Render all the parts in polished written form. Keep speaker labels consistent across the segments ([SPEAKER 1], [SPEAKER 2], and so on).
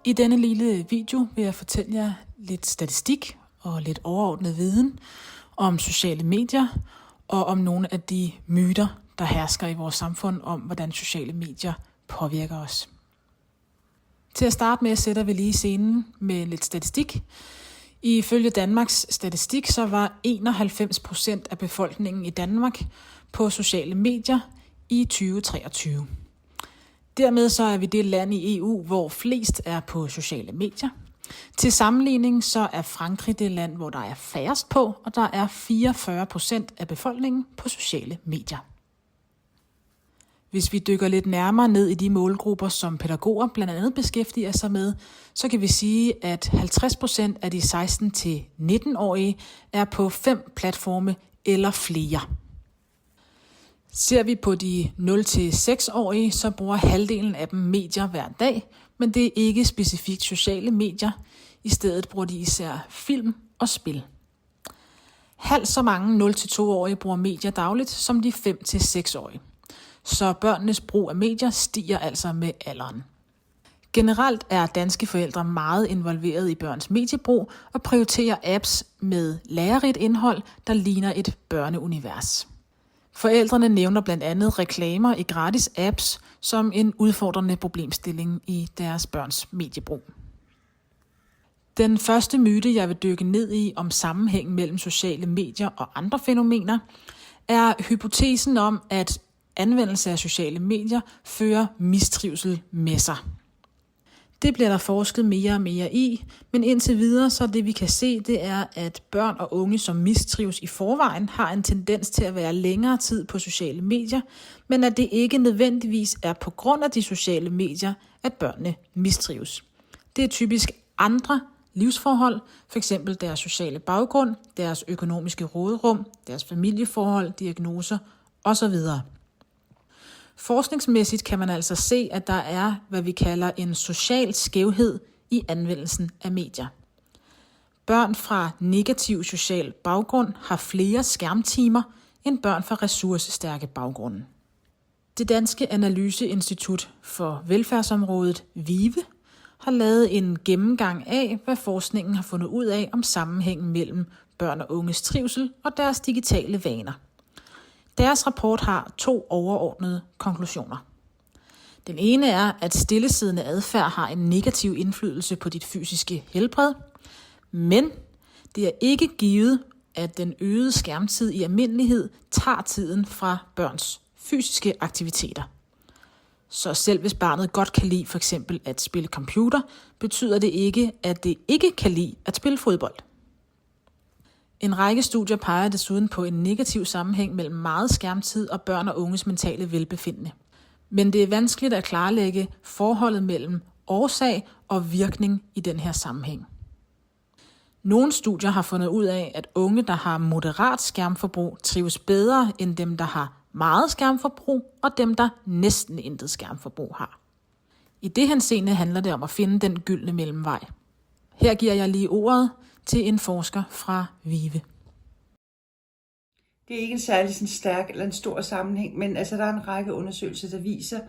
[SPEAKER 1] I denne lille video vil jeg fortælle jer lidt statistik og lidt overordnet viden om sociale medier og om nogle af de myter, der hersker i vores samfund om, hvordan sociale medier påvirker os. Til at starte med sætter vi lige scenen med lidt statistik. Ifølge Danmarks Statistik så var 91% af befolkningen i Danmark på sociale medier i 2023. Dermed så er vi det land i EU, hvor flest er på sociale medier. Til sammenligning så er Frankrig det land, hvor der er færrest på, og der er 44% af befolkningen på sociale medier. Hvis vi dykker lidt nærmere ned i de målgrupper, som pædagoger blandt andet beskæftiger sig med, så kan vi sige, at 50% af de 16-19-årige er på 5 platforme eller flere. Ser vi på de 0-6-årige, så bruger halvdelen af dem medier hver dag, men det er ikke specifikt sociale medier. I stedet bruger de især film og spil. Halvt så mange 0-2-årige bruger medier dagligt som de 5-6-årige. Så børnenes brug af medier stiger altså med alderen. Generelt er danske forældre meget involveret i børns mediebrug og prioriterer apps med lærerigt indhold, der ligner et børneunivers. Forældrene nævner blandt andet reklamer i gratis apps som en udfordrende problemstilling i deres børns mediebrug. Den første myte, jeg vil dykke ned i om sammenhæng mellem sociale medier og andre fænomener, er hypotesen om, at anvendelse af sociale medier fører mistrivsel med sig. Det bliver der forsket mere og mere i, men indtil videre så det vi kan se, det er, at børn og unge, som mistrives i forvejen, har en tendens til at være længere tid på sociale medier, men at det ikke nødvendigvis er på grund af de sociale medier, at børnene mistrives. Det er typisk andre livsforhold, f.eks. deres sociale baggrund, deres økonomiske råderum, deres familieforhold, diagnoser osv. Forskningsmæssigt kan man altså se, at der er, hvad vi kalder en social skævhed i anvendelsen af medier. Børn fra negativ social baggrund har flere skærmtimer end børn fra ressourcestærke baggrunde. Det danske analyseinstitut for velfærdsområdet, VIVE, har lavet en gennemgang af, hvad forskningen har fundet ud af om sammenhængen mellem børn og unges trivsel og deres digitale vaner. Deres rapport har 2 overordnede konklusioner. Den ene er, at stillesiddende adfærd har en negativ indflydelse på dit fysiske helbred, men det er ikke givet, at den øgede skærmtid i almindelighed tager tiden fra børns fysiske aktiviteter. Så selv hvis barnet godt kan lide for eksempel at spille computer, betyder det ikke, at det ikke kan lide at spille fodbold. En række studier peger desuden på en negativ sammenhæng mellem meget skærmtid og børn og unges mentale velbefindende. Men det er vanskeligt at klarlægge forholdet mellem årsag og virkning i den her sammenhæng. Nogle studier har fundet ud af, at unge, der har moderat skærmforbrug, trives bedre end dem, der har meget skærmforbrug, og dem, der næsten intet skærmforbrug har. I det henseende handler det om at finde den gyldne mellemvej. Her giver jeg lige ordet til en forsker fra VIVE.
[SPEAKER 2] Det er ikke en særlig sådan stærk eller en stor sammenhæng, men altså, der er en række undersøgelser, der viser,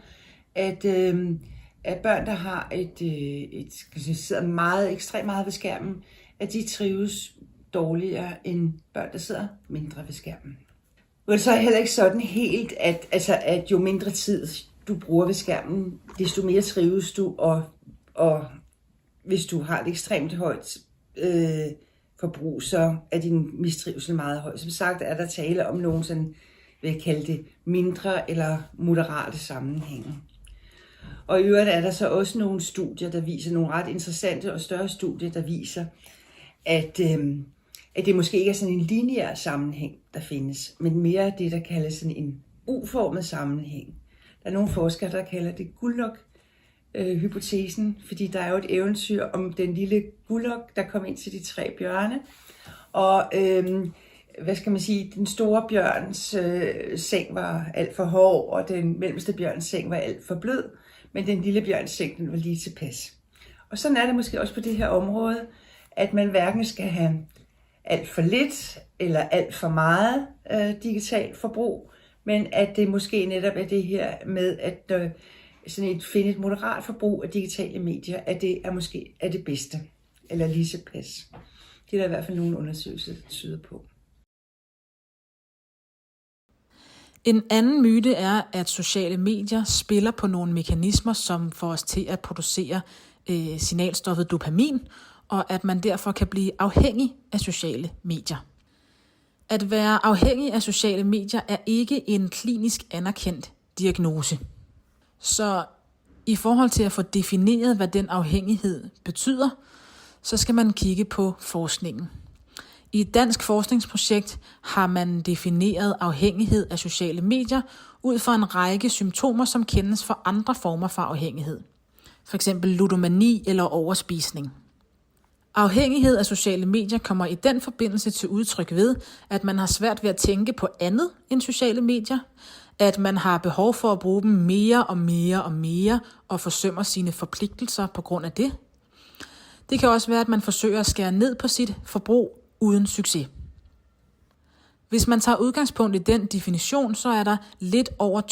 [SPEAKER 2] at børn, der har sidder ekstremt meget ved skærmen, at de trives dårligere end børn, der sidder mindre ved skærmen. Og det så er heller ikke sådan helt, at jo mindre tid du bruger ved skærmen, desto mere trives du, og hvis du har et ekstremt højt forbrug, så er din mistrivsel meget høj. Som sagt er der tale om nogle sådan, vil jeg kalde det, mindre eller moderate sammenhænge. Og i øvrigt er der så også nogle studier, der viser, nogle ret interessante og større studier, der viser, at det måske ikke er sådan en lineær sammenhæng, der findes, men mere det, der kaldes sådan en uformet sammenhæng. Der er nogle forskere, der kalder det Guldlok-hypotesen, fordi der er jo et eventyr om den lille Guldlok, der kom ind til de 3 bjørne. Og den store bjørns seng var alt for hård, og den mellemste bjørns seng var alt for blød, men den lille bjørns seng den var lige tilpas. Og sådan er det måske også på det her område, at man hverken skal have alt for lidt eller alt for meget digitalt forbrug, men at det måske netop er det her med, at finde et moderat forbrug af digitale medier, at det er måske er det bedste, eller lige så pas. Det er der i hvert fald nogle undersøgelser, der tyder på.
[SPEAKER 1] En anden myte er, at sociale medier spiller på nogle mekanismer, som får os til at producere signalstoffet dopamin, og at man derfor kan blive afhængig af sociale medier. At være afhængig af sociale medier er ikke en klinisk anerkendt diagnose. Så i forhold til at få defineret, hvad den afhængighed betyder, så skal man kigge på forskningen. I et dansk forskningsprojekt har man defineret afhængighed af sociale medier ud fra en række symptomer, som kendes for andre former for afhængighed. For eksempel ludomani eller overspisning. Afhængighed af sociale medier kommer i den forbindelse til udtryk ved, at man har svært ved at tænke på andet end sociale medier, at man har behov for at bruge dem mere og mere og mere og forsømmer sine forpligtelser på grund af det. Det kan også være, at man forsøger at skære ned på sit forbrug uden succes. Hvis man tager udgangspunkt i den definition, så er der lidt over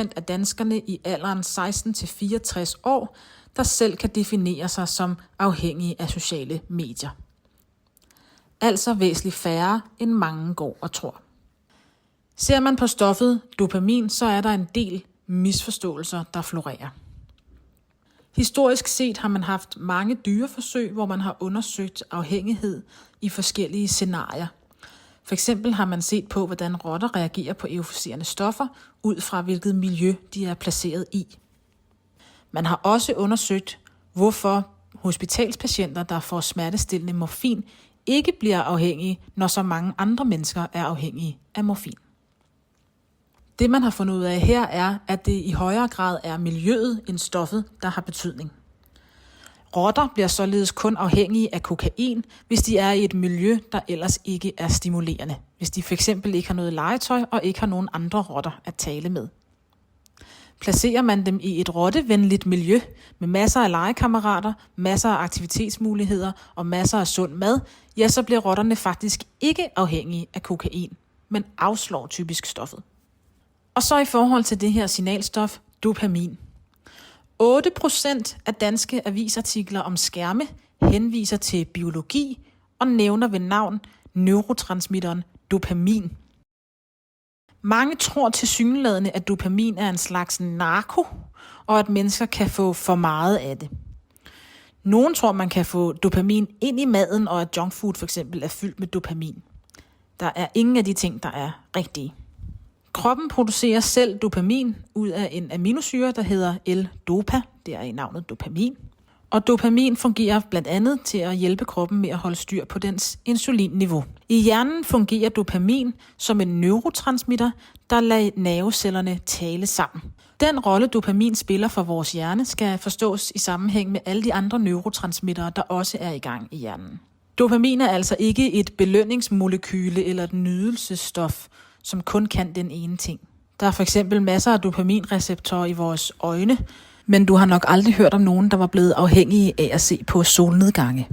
[SPEAKER 1] 2% af danskerne i alderen 16-64 år, der selv kan definere sig som afhængige af sociale medier. Altså væsentligt færre, end mange går og tror. Ser man på stoffet dopamin, så er der en del misforståelser, der florerer. Historisk set har man haft mange dyreforsøg, hvor man har undersøgt afhængighed i forskellige scenarier. For eksempel har man set på, hvordan rotter reagerer på euforiserende stoffer, ud fra hvilket miljø de er placeret i. Man har også undersøgt, hvorfor hospitalspatienter, der får smertestillende morfin, ikke bliver afhængige, når så mange andre mennesker er afhængige af morfin. Det, man har fundet ud af her, er, at det i højere grad er miljøet end stoffet, der har betydning. Rotter bliver således kun afhængige af kokain, hvis de er i et miljø, der ellers ikke er stimulerende. Hvis de fx ikke har noget legetøj og ikke har nogen andre rotter at tale med. Placerer man dem i et rottevenligt miljø med masser af legekammerater, masser af aktivitetsmuligheder og masser af sund mad, ja, så bliver rotterne faktisk ikke afhængige af kokain, men afslår typisk stoffet. Og så i forhold til det her signalstof, dopamin. 8% af danske avisartikler om skærme henviser til biologi og nævner ved navn neurotransmitteren dopamin. Mange tror tilsyneladende, at dopamin er en slags narko, og at mennesker kan få for meget af det. Nogle tror, man kan få dopamin ind i maden, og at junkfood for eksempel er fyldt med dopamin. Der er ingen af de ting, der er rigtige. Kroppen producerer selv dopamin ud af en aminosyre, der hedder L-dopa, det er i navnet dopamin. Og dopamin fungerer blandt andet til at hjælpe kroppen med at holde styr på dens insulinniveau. I hjernen fungerer dopamin som en neurotransmitter, der lader nervecellerne tale sammen. Den rolle dopamin spiller for vores hjerne skal forstås i sammenhæng med alle de andre neurotransmittere, der også er i gang i hjernen. Dopamin er altså ikke et belønningsmolekyle eller et nydelsesstof, som kun kan den ene ting. Der er for eksempel masser af dopaminreceptorer i vores øjne, men du har nok aldrig hørt om nogen, der var blevet afhængige af at se på solnedgange.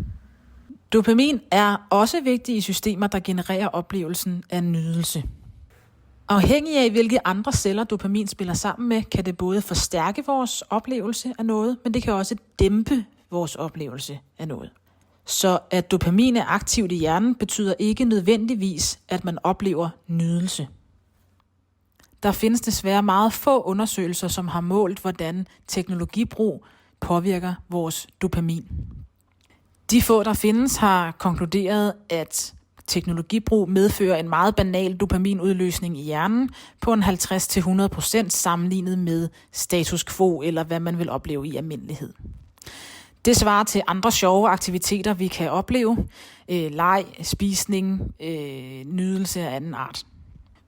[SPEAKER 1] Dopamin er også vigtig i systemer, der genererer oplevelsen af nydelse. Afhængig af, hvilke andre celler dopamin spiller sammen med, kan det både forstærke vores oplevelse af noget, men det kan også dæmpe vores oplevelse af noget. Så at dopamin er aktivt i hjernen, betyder ikke nødvendigvis, at man oplever nydelse. Der findes desværre meget få undersøgelser, som har målt, hvordan teknologibrug påvirker vores dopamin. De få, der findes, har konkluderet, at teknologibrug medfører en meget banal dopaminudløsning i hjernen på en 50-100% sammenlignet med status quo, eller hvad man vil opleve i almindelighed. Det svarer til andre sjove aktiviteter, vi kan opleve. Leg, spisning, nydelse af anden art.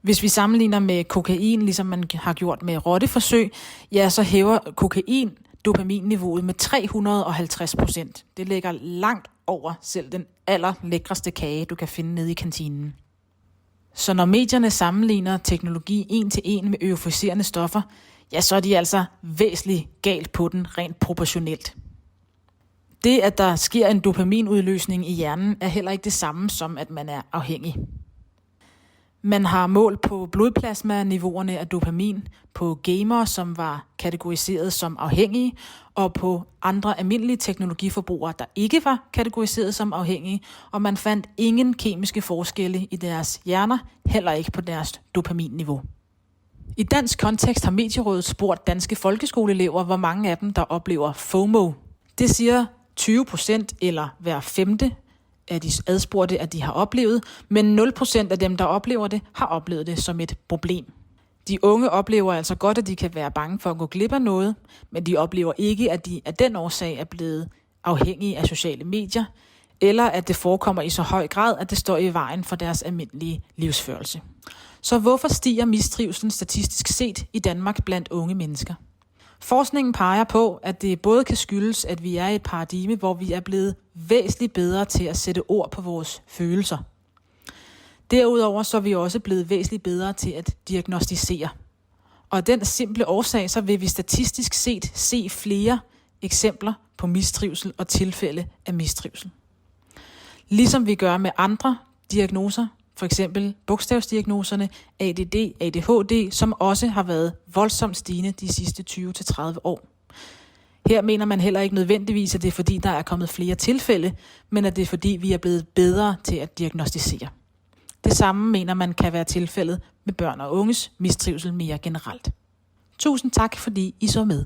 [SPEAKER 1] Hvis vi sammenligner med kokain, ligesom man har gjort med rotteforsøg, ja, så hæver kokain dopaminniveauet med 350%. Det ligger langt over selv den allerlækreste kage, du kan finde nede i kantinen. Så når medierne sammenligner teknologi 1-1 med euforiserende stoffer, ja, så er de altså væsentligt galt på den rent proportionelt. Det, at der sker en dopaminudløsning i hjernen, er heller ikke det samme som, at man er afhængig. Man har målt på blodplasma-niveauerne af dopamin, på gamere, som var kategoriseret som afhængige, og på andre almindelige teknologiforbrugere, der ikke var kategoriseret som afhængige, og man fandt ingen kemiske forskelle i deres hjerner, heller ikke på deres dopaminniveau. I dansk kontekst har Medierådet spurgt danske folkeskoleelever, hvor mange af dem, der oplever FOMO. Det siger 20% eller hver femte af de adspurgte, at de har oplevet, men 0% af dem, der oplever det, har oplevet det som et problem. De unge oplever altså godt, at de kan være bange for at gå glip af noget, men de oplever ikke, at de af den årsag er blevet afhængige af sociale medier, eller at det forekommer i så høj grad, at det står i vejen for deres almindelige livsførelse. Så hvorfor stiger mistrivslen statistisk set i Danmark blandt unge mennesker? Forskningen peger på, at det både kan skyldes, at vi er i et paradigme, hvor vi er blevet væsentligt bedre til at sætte ord på vores følelser. Derudover så er vi også blevet væsentligt bedre til at diagnostisere. Og af den simple årsag, så vil vi statistisk set se flere eksempler på mistrivsel og tilfælde af mistrivsel. Ligesom vi gør med andre diagnoser, for eksempel bogstavsdiagnoserne ADD, ADHD, som også har været voldsomt stigende de sidste 20-30 år. Her mener man heller ikke nødvendigvis, at det er fordi, der er kommet flere tilfælde, men at det er fordi, vi er blevet bedre til at diagnostisere. Det samme mener man kan være tilfældet med børn og unges mistrivsel mere generelt. Tusind tak, fordi I så med.